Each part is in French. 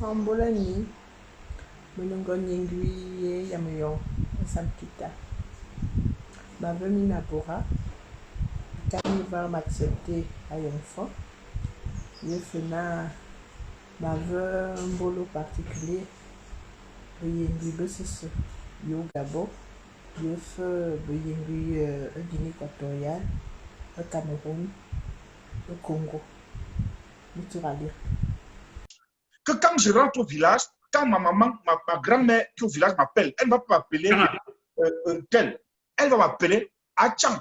Ambolani, Mulungon Yengui, Yamayon, Samkita. Ma venue Nabora, quand il va m'accepter à une fois, je fais ma veuve un boulot particulier, le Yengui Bessus, Yo Gabo, je fais le Yengui Guinée équatoriale, le Cameroun, le Congo, le Turali. Que quand je rentre au village, quand ma maman, ma grand-mère qui est au village m'appelle, elle ne va pas m'appeler tel. Elle va m'appeler Achang.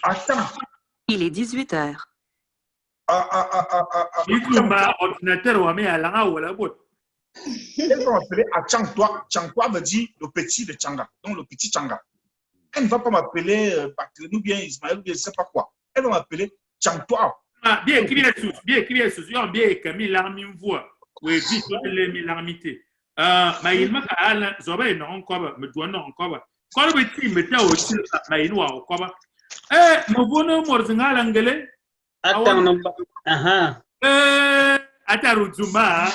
Achang. Il est 18h. Elle va m'appeler Achang, toi. Changwa me dit le petit de Changa. Donc le petit Changa. Elle ne va pas m'appeler Barthélémy ou bien Ismaël ou bien je ne sais pas quoi. Elle va m'appeler Changtoa. Bien écrit les sous, bien écrit l'armée voix. Oui, vite, les l'armité. Mais il m'a dit, Zoba non encore, me doit non encore. Quand le petit me t'a aussi, mais il noir encore. Mon bonhomme, Morzinga l'anglais. Attends, non, Ataruzuma.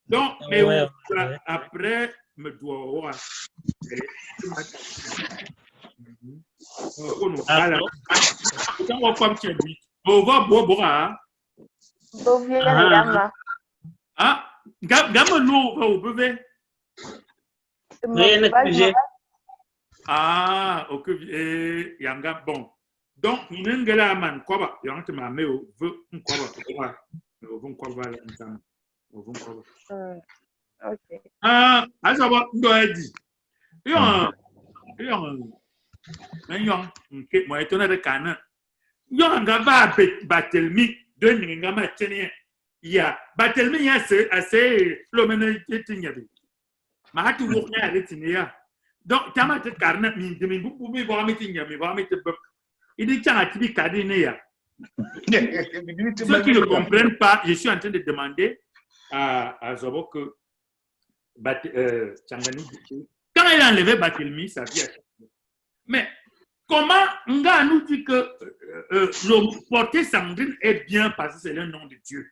Donc, mais après, me doit voir. On va comme tu as dit. On va boire. Ah, gamme nous au bébé. Ah, ok, yanga bon. Donc, il y a un gars man quoi, il y a un ma mais veut un quoi, on quoi va ensemble. Ok. Ah, à savoir, on doit dire. Il y a un moi étonné de Cana. Il y a un gars Batelmi de Ningama Tchenia. Il y a Batelmi assez l'homme est ma hatu woknya aletinia donc tama te karna mi de mi bu mi ba mi tinya mi ba mi te il dit tiens atibi kadine ya ceux qui ne comprennent pas je suis en train de demander à Zobo que Tchangani quand il a enlevé Batelmi ça vient mais comment nga nous dit que le porté Sandrine est bien parce que c'est le nom de Dieu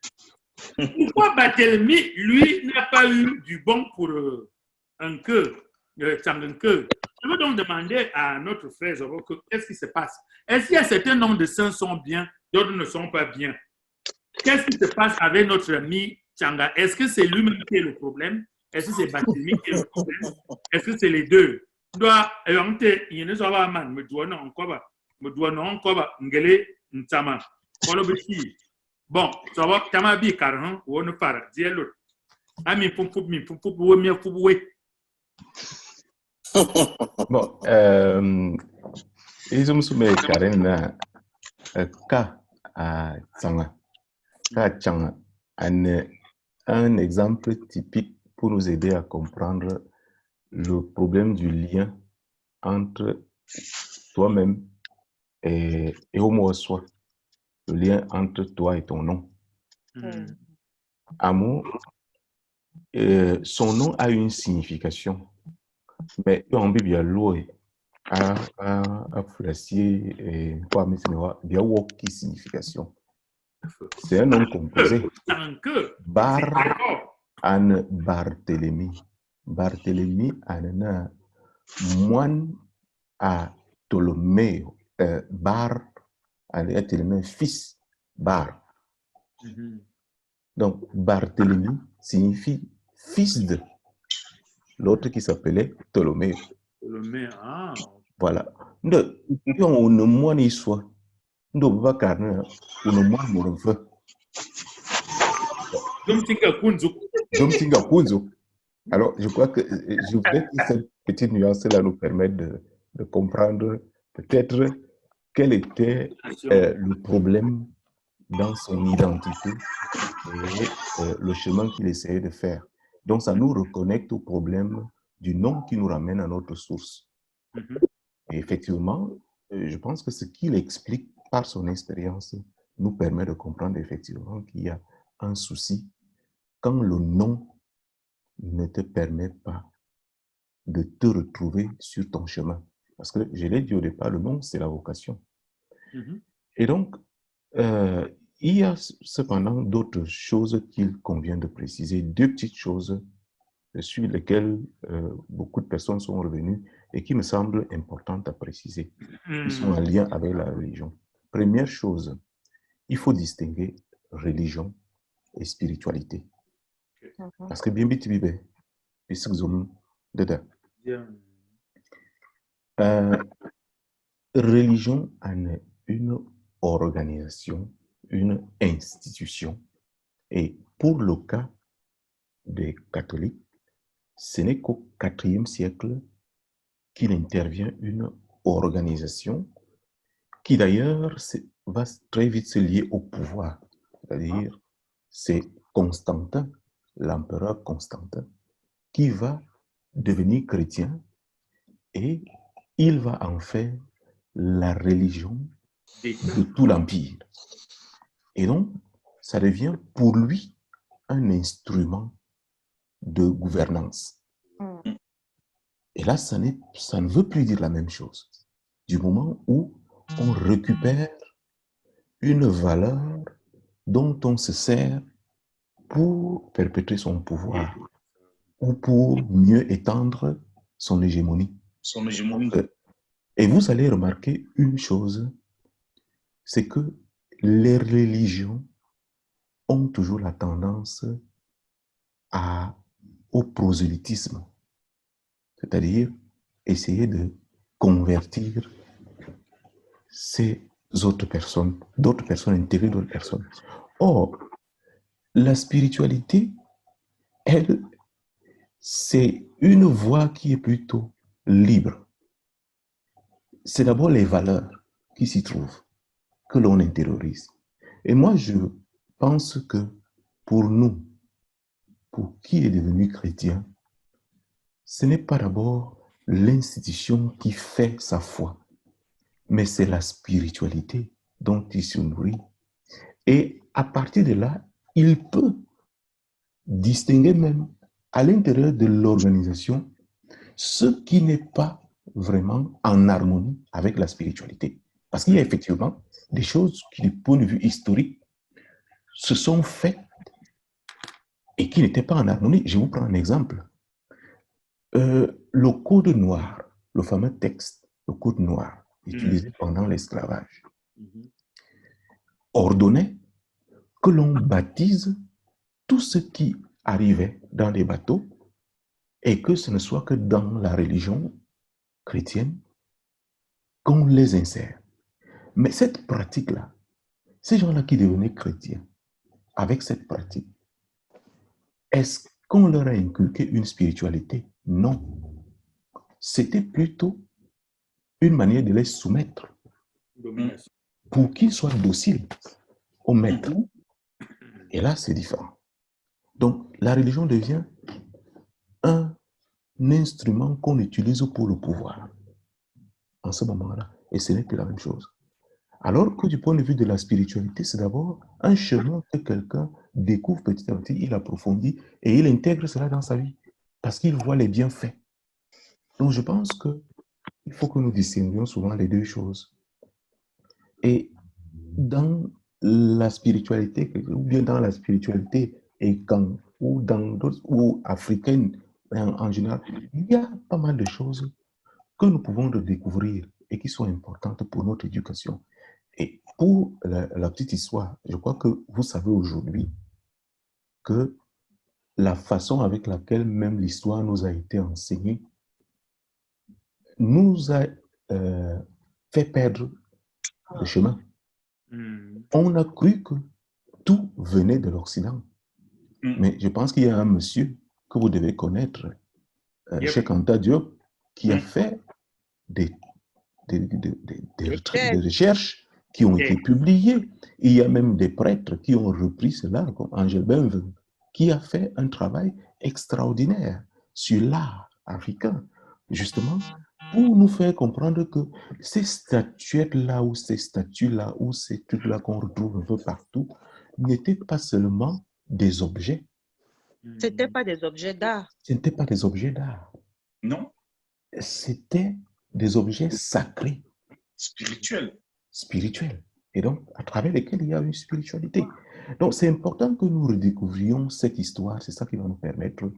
pourquoi Batelmi lui n'a pas eu du bon pour un cœur, je veux donc demander à notre frère Zobo qu'est-ce qui se passe. Est-ce qu'il y a certains noms de saints sont bien, d'autres ne sont pas bien? Qu'est-ce qui se passe avec notre ami Tchanga? Est-ce que c'est lui-même qui est le problème? Est-ce que c'est Batimi qui est le problème? Est-ce que c'est les deux? Doit il ne soit pas man, me doit non encore, ngele ntama. Bon, ça va, tama bi carrément, ou on part, dis l'autre. Ami pou ou mi pou. Bon, ils ont soumis Karen Ka à Tsanga. Un exemple typique pour nous aider à comprendre le problème du lien entre toi-même et Homo soi, le lien entre toi et ton nom. Amour, son nom a une signification. Mais on peut bien louer à Flassier et quoi, mais c'est bien qui signification. C'est un nom composé. Bar an Barthélemy. Barthélemy an moine à Ptolomée. Bar an Barthélemy, fils Bar. Donc Barthélemy signifie fils de. L'autre qui s'appelait Ptolomée. Voilà. Nous, on ne moine soit. Nous, va carner, on ne moine mon feu. Alors, je crois que je voudrais que cette petite nuance-là nous permette de comprendre peut-être quel était le problème dans son identité et le chemin qu'il essayait de faire. Donc, ça nous reconnecte au problème du nom qui nous ramène à notre source. Et effectivement, je pense que ce qu'il explique par son expérience nous permet de comprendre effectivement qu'il y a un souci quand le nom ne te permet pas de te retrouver sur ton chemin. Parce que je l'ai dit au départ, le nom, c'est la vocation. Et donc, il y a cependant d'autres choses qu'il convient de préciser, deux petites choses sur lesquelles beaucoup de personnes sont revenues et qui me semblent importantes à préciser, qui sont en lien avec la religion. Première chose, il faut distinguer religion et spiritualité. Parce que bien vite, religion en est une organisation, une institution. Et pour le cas des catholiques, ce n'est qu'au IVe siècle qu'il intervient une organisation qui d'ailleurs va très vite se lier au pouvoir. C'est-à-dire, c'est Constantin, l'empereur Constantin, qui va devenir chrétien et il va en faire la religion de tout l'empire. Et donc, ça devient pour lui un instrument de gouvernance. Et là, ça ne veut plus dire la même chose. Du moment où on récupère une valeur dont on se sert pour perpétrer son pouvoir ou pour mieux étendre son hégémonie. Et vous allez remarquer une chose, c'est que les religions ont toujours la tendance au prosélytisme, c'est-à-dire essayer de convertir ces autres personnes, d'autres personnes, intégrer d'autres personnes. Or, la spiritualité, elle, c'est une voie qui est plutôt libre. C'est d'abord les valeurs qui s'y trouvent, que l'on intériorise. Et moi, je pense que pour nous, pour qui est devenu chrétien, ce n'est pas d'abord l'institution qui fait sa foi, mais c'est la spiritualité dont il se nourrit. Et à partir de là, il peut distinguer même à l'intérieur de l'organisation ce qui n'est pas vraiment en harmonie avec la spiritualité. Parce qu'il y a effectivement des choses qui, du point de vue historique, se sont faites et qui n'étaient pas en harmonie. Je vous prends un exemple. Le code noir, le fameux texte, le code noir, utilisé pendant l'esclavage, ordonnait que l'on baptise tout ce qui arrivait dans les bateaux et que ce ne soit que dans la religion chrétienne qu'on les insère. Mais cette pratique-là, ces gens-là qui devenaient chrétiens, avec cette pratique, est-ce qu'on leur a inculqué une spiritualité? Non. C'était plutôt une manière de les soumettre pour qu'ils soient dociles au maître. Et là, c'est différent. Donc, la religion devient un instrument qu'on utilise pour le pouvoir en ce moment-là. Et ce n'est plus la même chose. Alors que du point de vue de la spiritualité, c'est d'abord un chemin que quelqu'un découvre petit à petit, il approfondit et il intègre cela dans sa vie parce qu'il voit les bienfaits. Donc, je pense qu'il faut que nous distinguions souvent les deux choses. Et dans la spiritualité, ou bien dans la spiritualité ou dans d'autres, ou africaine en général, il y a pas mal de choses que nous pouvons découvrir et qui sont importantes pour notre éducation. Et pour la petite histoire, je crois que vous savez aujourd'hui que la façon avec laquelle même l'histoire nous a été enseignée nous a fait perdre le chemin. On a cru que tout venait de l'Occident. Mais je pense qu'il y a un monsieur que vous devez connaître, Cheikh Anta Diop, qui a fait des recherches qui ont été publiées. Il y a même des prêtres qui ont repris cela, comme Angel Benve, qui a fait un travail extraordinaire sur l'art africain, justement, pour nous faire comprendre que ces statuettes-là, ou ces statues-là, ou ces trucs-là qu'on retrouve un peu partout, n'étaient pas seulement des objets. Ce n'étaient pas des objets d'art. Ce n'étaient pas des objets d'art. Non. C'était des objets sacrés. Spirituels. Spirituels. et donc à travers lesquels il y a une spiritualité. Donc c'est important que nous redécouvrions cette histoire, c'est ça qui va nous permettre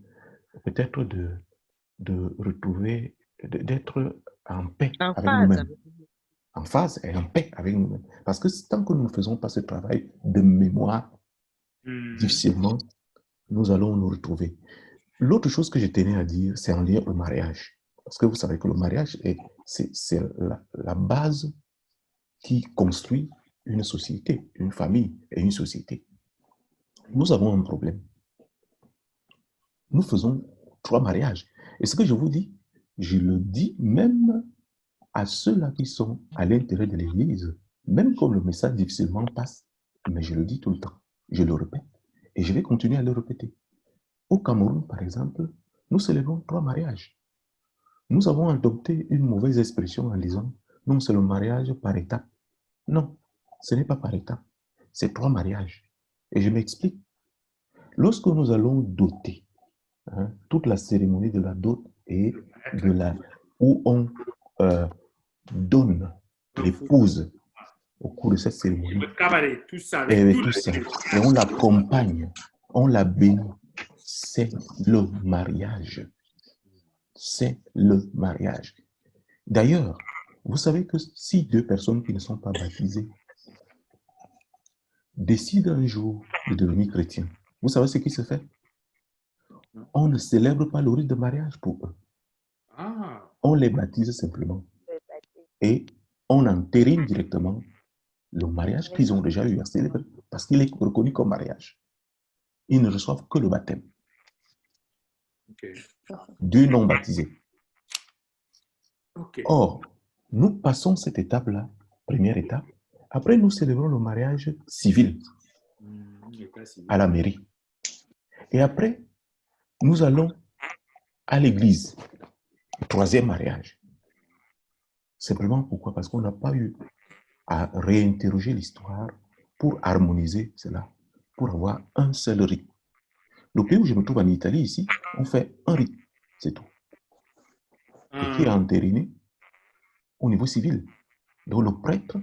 peut-être de retrouver, d'être en paix En avec phase. nous-mêmes, en phase et en paix avec nous-mêmes. Parce que tant que nous ne faisons pas ce travail de mémoire, difficilement, nous allons nous retrouver. L'autre chose que je tenais à dire, c'est en lien au mariage. Parce que vous savez que le mariage, c'est la base qui construit une société, une famille et une société. Nous avons un problème. Nous faisons 3 mariages. Et ce que je vous dis, je le dis même à ceux-là qui sont à l'intérieur de l'Église, même comme le message difficilement passe, mais je le dis tout le temps, je le répète, et je vais continuer à le répéter. Au Cameroun, par exemple, nous célébrons 3 mariages. Nous avons adopté une mauvaise expression en disant, non, c'est le mariage par étapes. Non, ce n'est pas par étapes, c'est 3 mariages. Et je m'explique. Lorsque nous allons doter, toute la cérémonie de la dot et où on donne l'épouse au cours de cette cérémonie. Le cabaret, tout ça. Et tout ça. Et on l'accompagne, on la bénit. C'est le mariage. C'est le mariage. D'ailleurs, vous savez que si 2 personnes qui ne sont pas baptisées décident un jour de devenir chrétiens, vous savez ce qui se fait? On ne célèbre pas le rite de mariage pour eux. On les baptise simplement. Et on entérine directement le mariage qu'ils ont déjà eu à célébrer parce qu'il est reconnu comme mariage. Ils ne reçoivent que le baptême. Du non baptisé. Or, nous passons cette étape-là, première étape. Après, nous célébrons le mariage civil à la mairie. Et après, nous allons à l'église. 3e mariage. Simplement pourquoi? Parce qu'on n'a pas eu à réinterroger l'histoire pour harmoniser cela, pour avoir un seul rite. Le pays où je me trouve en Italie, ici, on fait un rite, c'est tout. Et qui est entériné au niveau civil. Donc le prêtre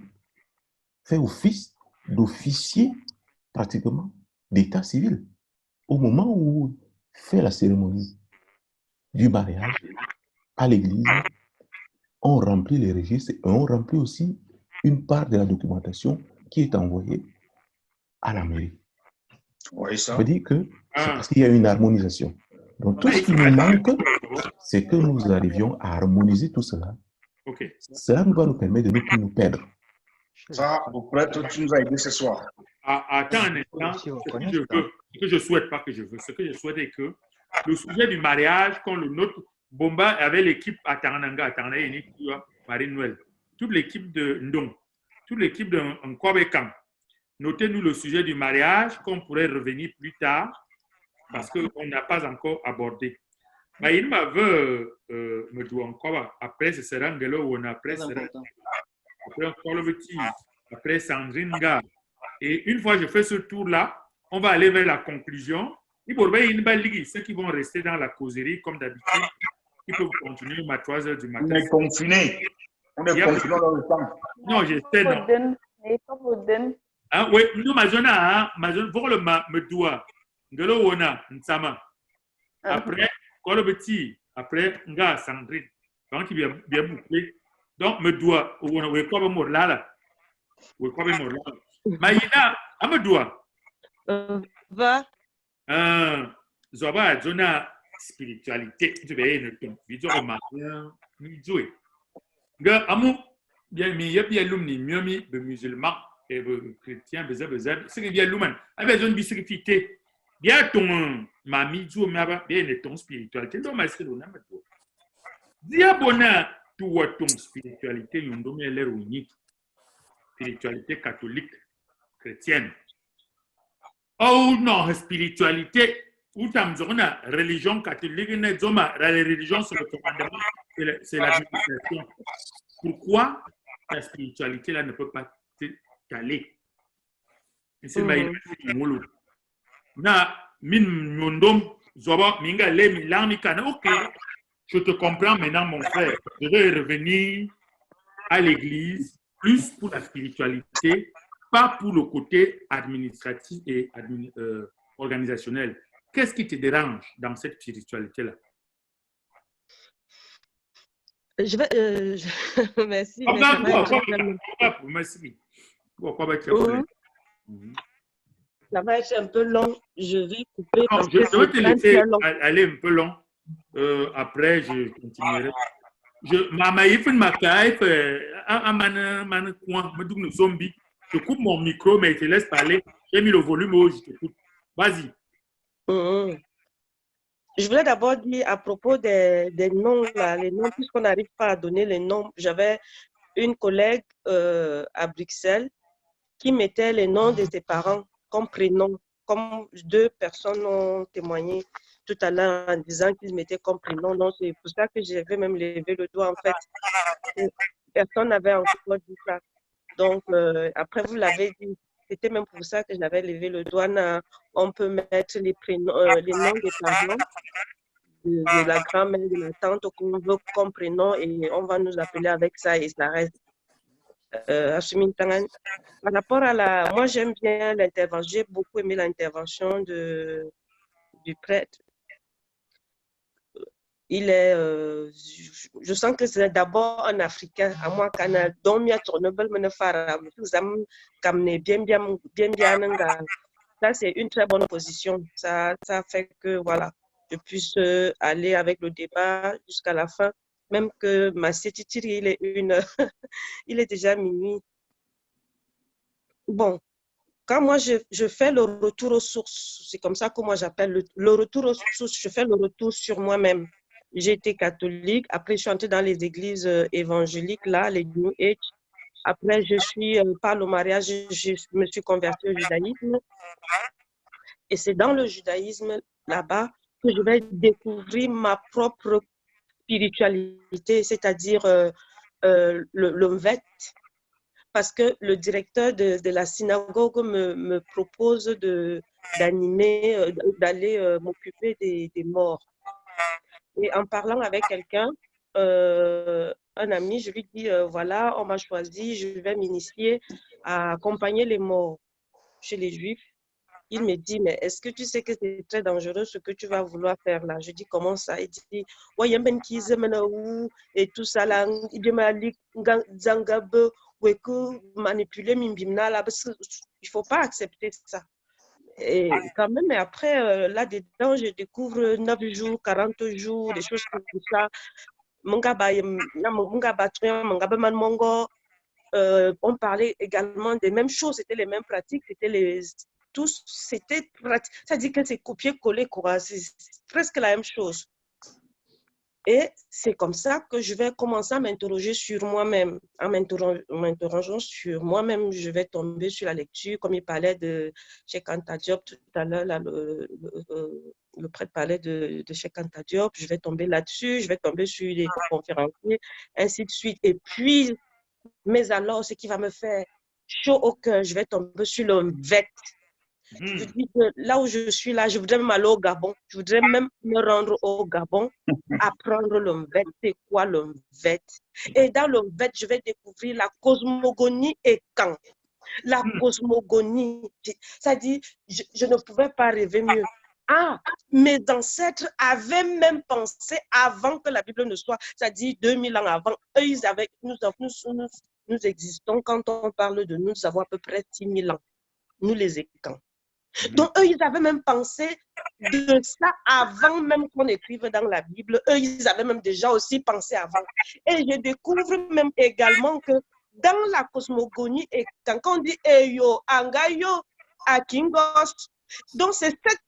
fait office d'officier pratiquement d'état civil. Au moment où il fait la cérémonie du mariage à l'église, on remplit les registres et on remplit aussi une part de la documentation qui est envoyée à la mairie. Oui, ça veut dire que c'est parce qu'il y a une harmonisation. Donc tout ce qui nous manque, c'est que nous arrivions à harmoniser tout cela. Cela nous va nous permettre de ne plus nous perdre. Ça, au prêtre, tu nous as aidé ce soir. Attends un instant, ce que je souhaite, pas que je veux, ce que je souhaite est que le sujet du mariage, quand le nôtre, Bomba avait l'équipe à Tarananga, Marie-Noël, toute l'équipe de Ndong, toute l'équipe de Nkwabekam. Notez-nous le sujet du mariage qu'on pourrait revenir plus tard parce qu'on n'a pas encore abordé. Mais il m'avait me dit encore, après ce sera Ngelo, après après Sandringa. Et une fois que je fais ce tour-là, on va aller vers la conclusion. Ceux qui vont rester dans la causerie, comme d'habitude, ils peuvent continuer à 3 h du matin. On est confinés. On est confinés dans le temps. Non, j'essaie, non. Ah, oui, nous, ma zone, pour le me doit. Ngelo wona, nsama. Après, quand le petit, après, nga Sandrine. Quand il vient bien boucler. Donc, me doit, on est quoi, mort là. On est quoi, mort là. Maïna, à me doit. Va. Zoba, zona spiritualité. Tu veux une ton. Vidéo, matin, midi. Nga, amu, bien, mais il y a bien l'homme, mieux, musulman. Et chrétien, c'est que bien l'humain. Avec une spiritualité. Bien ton mamie, bien ton spiritualité. Donc, ma sœur, on a tout. Dia bona, toi ton spiritualité, yon domme l'air unique. Spiritualité catholique, chrétienne. Oh non, spiritualité, ou tamzona, religion catholique, la religion sur le commandement, c'est la méditation. Pourquoi la spiritualité là ne peut pas caler? C'est maïna na min nyondom zoba minga le milani kana. Ok, je te comprends maintenant mon frère. Je vais revenir à l'église plus pour la spiritualité, pas pour le côté administratif et organisationnel. Qu'est-ce qui te dérange dans cette spiritualité-là? Merci, mais ça va être ça va être un peu long. Je vais couper non, parce je que vais te laisser long. aller un peu long. Après, je continuerai. Je coupe mon micro, mais je te laisse parler. J'ai mis le volume haut, je t'écoute. Vas-y. Je voulais d'abord dire à propos des noms, là, les noms, puisqu'on n'arrive pas à donner les noms. J'avais une collègue à Bruxelles qui mettait les noms de ses parents comme prénom, comme 2 personnes ont témoigné tout à l'heure en disant qu'ils mettaient comme prénom. Donc, c'est pour ça que j'avais même levé le doigt, en fait. Personne n'avait encore dit ça. Donc, après, vous l'avez dit. C'était même pour ça que j'avais levé le doigt. On peut mettre les prénoms, les noms des parents, de la grand-mère, de la tante qu'on veut comme prénom et on va nous appeler avec ça et ça reste. Par rapport à la... Moi, j'aime bien l'intervention. J'ai beaucoup aimé l'intervention du prêtre. Il est... je sens que c'est d'abord un Africain. À moi, quand on a tourné, ça, c'est une très bonne position. Ça fait que, voilà, je puisse aller avec le débat jusqu'à la fin. Même que ma sétitiri, il est il est déjà minuit. Bon, quand moi, je fais le retour aux sources, c'est comme ça que moi j'appelle le retour aux sources, je fais le retour sur moi-même. J'ai été catholique, après je suis entrée dans les églises évangéliques, là, les New Age. Après, je suis, par le mariage, je me suis convertie au judaïsme. Et c'est dans le judaïsme, là-bas, que je vais découvrir ma propre spiritualité, c'est-à-dire le Mvet. Parce que le directeur de la synagogue me propose d'animer, d'aller m'occuper des morts. Et en parlant avec quelqu'un, un ami, je lui dis, voilà, on m'a choisi, je vais m'initier à accompagner les morts chez les Juifs. Il me dit, mais est-ce que tu sais que c'est très dangereux ce que tu vas vouloir faire là? Je dis, comment ça? Il dit, ouais, il y a même qui et tout ça là, il manipuler Mimbimna là, parce qu'il ne faut pas accepter ça. Et quand même, mais après, là-dedans, je découvre 9 jours, 40 jours, des choses comme ça. On parlait également des mêmes choses, c'était les mêmes pratiques, c'était tous, c'était pratique. Ça dit que c'est copier-coller, quoi. C'est presque la même chose. Et c'est comme ça que je vais commencer à m'interroger sur moi-même. En m'interrogeant sur moi-même, je vais tomber sur la lecture, comme il parlait de Cheikh Anta Diop tout à l'heure, le prêtre parlait de Cheikh Anta Diop, je vais tomber là-dessus, je vais tomber sur les conférenciers, ainsi de suite. Et puis, mais alors, ce qui va me faire chaud au cœur, je vais tomber sur le Mvet. Je dis que là où je suis là, je voudrais même aller au Gabon. Je voudrais même me rendre au Gabon, apprendre le Mvet. C'est quoi le Mvet? Et dans le Mvet, je vais découvrir la cosmogonie et quand. La cosmogonie, ça dit, je ne pouvais pas rêver mieux. Ah, mes ancêtres avaient même pensé avant que la Bible ne soit, ça dit 2000 ans avant, eux, ils avaient, nous existons, quand on parle de nous, nous avons à peu près 6000 ans, nous les Écans. Donc, eux, ils avaient même pensé de ça avant même qu'on écrive dans la Bible. Eux, ils avaient même déjà aussi pensé avant. Et je découvre même également que dans la cosmogonie, et quand on dit Eyo, Angayo, Akingos, donc c'est cette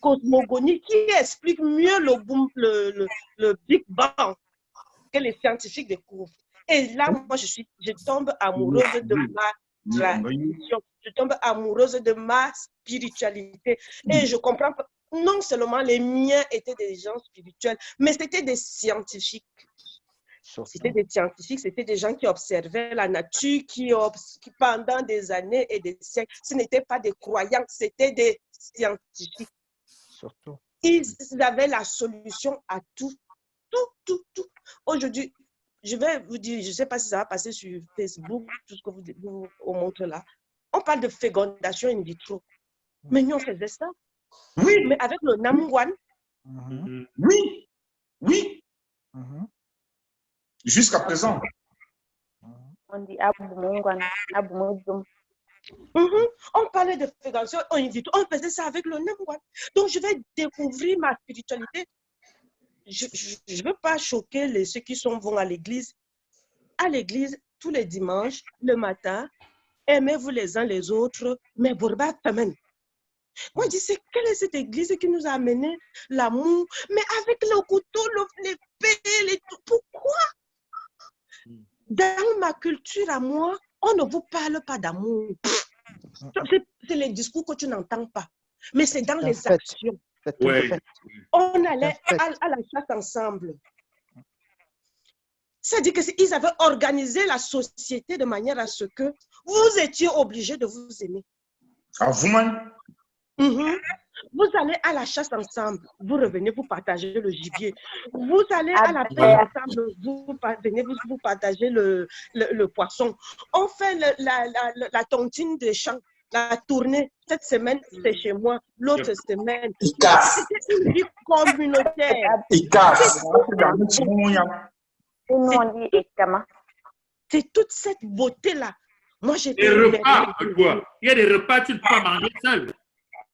cosmogonie qui explique mieux le Big Bang que les scientifiques découvrent. Et là, moi, je tombe amoureuse de ma tradition. Je tombe amoureuse de ma spiritualité. Et je comprends que non seulement les miens étaient des gens spirituels, mais c'était des scientifiques. C'était des scientifiques, c'était des gens qui observaient la nature, qui pendant des années et des siècles, ce n'étaient pas des croyants, c'était des scientifiques. Surtout. Ils avaient la solution à tout. Aujourd'hui, je vais vous dire, je ne sais pas si ça va passer sur Facebook, tout ce que vous montre là. On parle de fécondation in vitro. Mais nous, on faisait ça. Oui, Mais avec le Namwan, oui, oui. Jusqu'à présent. On dit Abumungwan, Abumujum. On parlait de fécondation in vitro. On faisait ça avec le Namwan. Donc, je vais découvrir ma spiritualité. Je ne veux pas choquer ceux qui vont à l'église. À l'église, tous les dimanches, le matin, aimez-vous les uns les autres, mais Bourba Tamen. Moi, je dis, c'est quelle est cette église qui nous a amené l'amour, mais avec le couteau, l'épée, pourquoi? Dans ma culture à moi, on ne vous parle pas d'amour. C'est les discours que tu n'entends pas, mais c'est dans les actions. Ouais. On allait à la chasse ensemble. C'est-à-dire qu'ils avaient organisé la société de manière à ce que vous étiez obligés de vous aimer. À vous-même. Vous allez à la chasse ensemble, vous revenez, vous partagez le gibier. Vous allez à la pêche ensemble, vous venez, vous partagez le poisson. On fait la tontine des champs, la tournée. Cette semaine, c'est chez moi. L'autre semaine, c'est une vie communautaire. C'est toute cette beauté-là. Moi, j'ai des repas, il y a des repas, tu ne peux pas manger seul.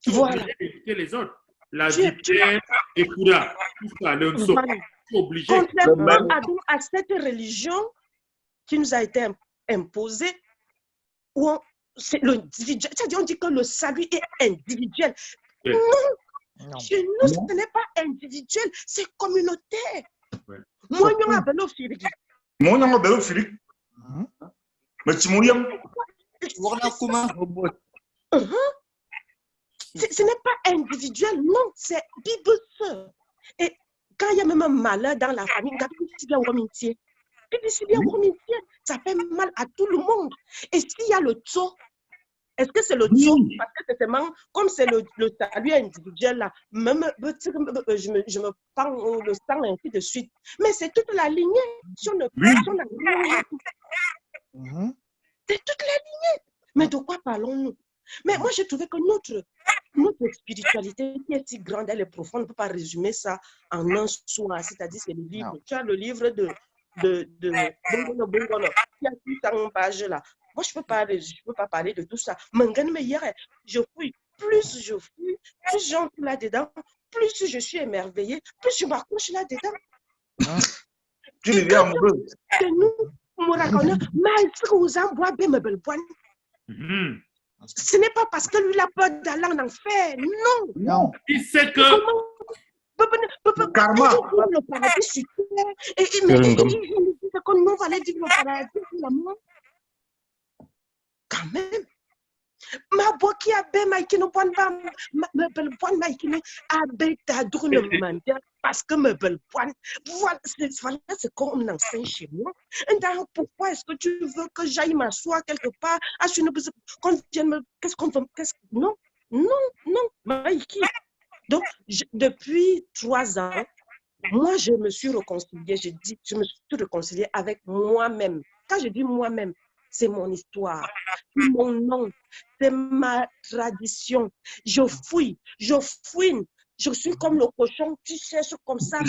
Tu voilà. Éviter les autres. La vipère, les coura, tout ça, le nso. Voilà. Tu es obligé. Contrairement à cette religion qui nous a été imposée, où c'est l'individuel. C'est-à-dire, on dit que le salut est individuel. Ouais. Non. Chez nous, ce n'est pas individuel, c'est communautaire. Ouais. Moi, je m'appelle Philippe. Moi, je m'appelle Philippe. Mais tu m'oublies. Ce n'est pas individuel, non, c'est Bible. Et quand il y a même un malheur dans la famille, ça fait mal à tout le monde. Et s'il y a le taux, est-ce que c'est le taux? Parce que c'est seulement, comme c'est le salut individuel là, même je me prends le sang ainsi de suite. Mais c'est toute la lignée. Si on ne c'est toute la lignée. Mais de quoi parlons-nous? Mais moi, j'ai trouvé que notre spiritualité qui est si grande, elle est profonde, on ne peut pas résumer ça en un soir. C'est-à-dire, c'est le livre. Tu as le livre de Bongono, qui a 600 pages là. Moi, je ne peux pas parler de tout ça. Mais hier, je fouille. Plus je fouille, plus j'entre là-dedans, plus je suis émerveillée, plus je m'accroche là-dedans. Tu deviens amoureux. Et nous, on raconte, mais vous en bois bien, ce n'est pas parce que lui a peur d'aller en enfer. Non. Il sait que. Le karma. Le paradis sur terre. Mais il dit que nous, on va aller vivre le paradis pour l'amour. Quand même. Ma boîte qui a bien maïki no point pas me belle point maïki no a bien ta drôle mandia parce que me belle point voilà c'est comme on enseigne chez moi. Et donc pourquoi est-ce que tu veux que j'aille m'asseoir quelque part à une qu'on vienne me qu'est-ce qu'on veut non maïki. Donc depuis 3 ans moi je me suis réconciliée, je me suis réconciliée avec moi-même. Quand je dis moi-même, c'est mon histoire, c'est mon nom, c'est ma tradition. Je fouille, je fouine, je suis comme le cochon, tu cherches comme ça.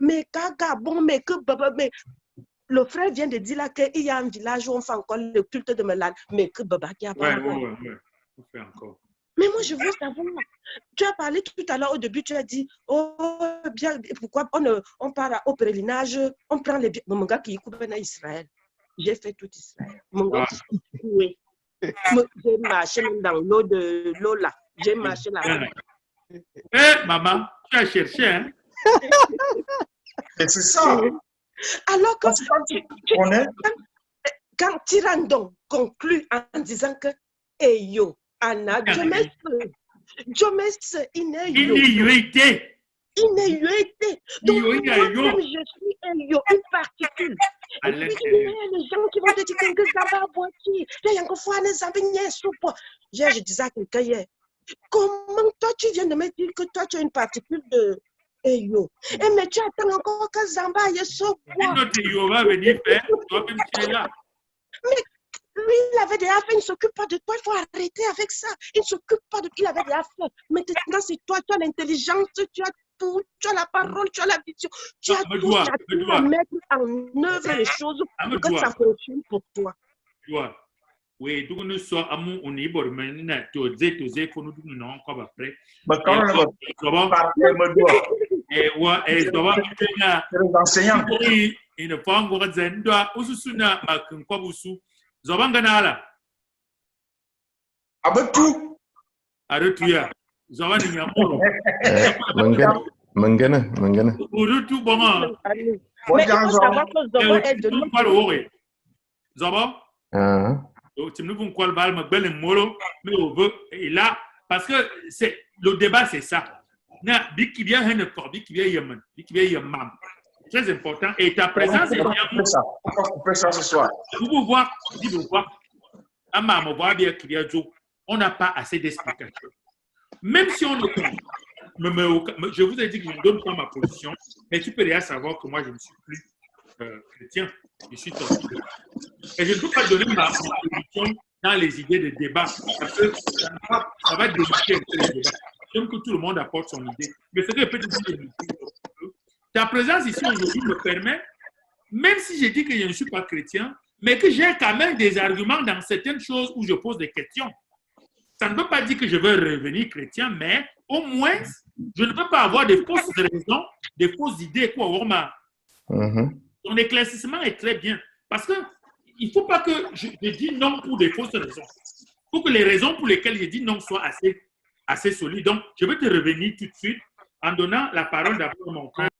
Mais le frère vient de dire là qu'il y a un village où on fait encore le culte de Melane, mais que Baba qui a pas. Ouais. On fait encore. Mais moi, je veux savoir. Tu as parlé tout à l'heure, au début, tu as dit, oh, bien, pourquoi on part au pèlerinage, on prend les biens. Mon gars qui est coupé dans Israël. J'ai fait tout Israël. Mon gars, oui. J'ai marché dans l'eau là. J'ai marché là-bas. Maman, tu as cherché, hein? Et c'est ça. Alors que quand quand Tirandon conclut en disant que, hey yo, Anna, Jomès, Inéuité. Donc, moi-même, je suis un yo, une particule. Et puis, il y a les gens qui vont te dire que ça va boire. Il y a encore fois des amis soupe. Je disais à quelqu'un hier, comment toi, tu viens de me dire que toi, tu es une particule Eh yo. Eh, mais tu attends encore que Zamba aille sur quoi? Notre Yo va venir faire, toi même tu es là. Mais lui, il avait déjà fait, il ne s'occupe pas de toi, il faut arrêter avec ça. Il ne s'occupe pas de il avait déjà fait. Maintenant, c'est toi, tu as l'intelligence, tu as tout, tu as la parole, tu as la vision, tu as tout, tu as à mettre en œuvre les choses pour que ça fonctionne pour toi. Oui, donc nous sommes à mon niveau, maintenant, tu as pour nous nous encore après. Et les enseignants. Il ne faut pas encore dire, Osusuna, Makunkobusu, Zobanganala. Avec tout. Arrête-toi. Zobanganala. Mangana. Urutu Boma. Mais il faut savoir que Zoba est de nous. Zoba? Tu me dis quoi le bal, ma belle molo, mais on veut, et là, parce que le débat, c'est ça. Na, Biki vient un effort, Biki vient Yemen, Biki vient Yemen. Très important. Et ta présence est bien. On peut ça ce soir. Vous pouvez voir, on n'a pas assez d'explications. Même si on ne je vous ai dit que je ne donne pas ma position, mais tu peux déjà savoir que moi, je ne suis plus chrétien. Je suis torturé. Et je ne peux pas donner ma position dans les idées de débat, parce que ça va démarquer les débats. J'aime que tout le monde apporte son idée. Mais ce que je peux te dire, ta présence ici aujourd'hui me permet, même si je dis que je ne suis pas chrétien, mais que j'ai quand même des arguments dans certaines choses où je pose des questions. Ça ne veut pas dire que je veux revenir chrétien, mais au moins, je ne peux pas avoir des fausses raisons, des fausses idées. Ton éclaircissement est très bien. Parce que il ne faut pas que je dise non pour des fausses raisons. Il faut que les raisons pour lesquelles je dis non soient assez solides. Donc, je vais te revenir tout de suite en donnant la parole d'abord à mon frère.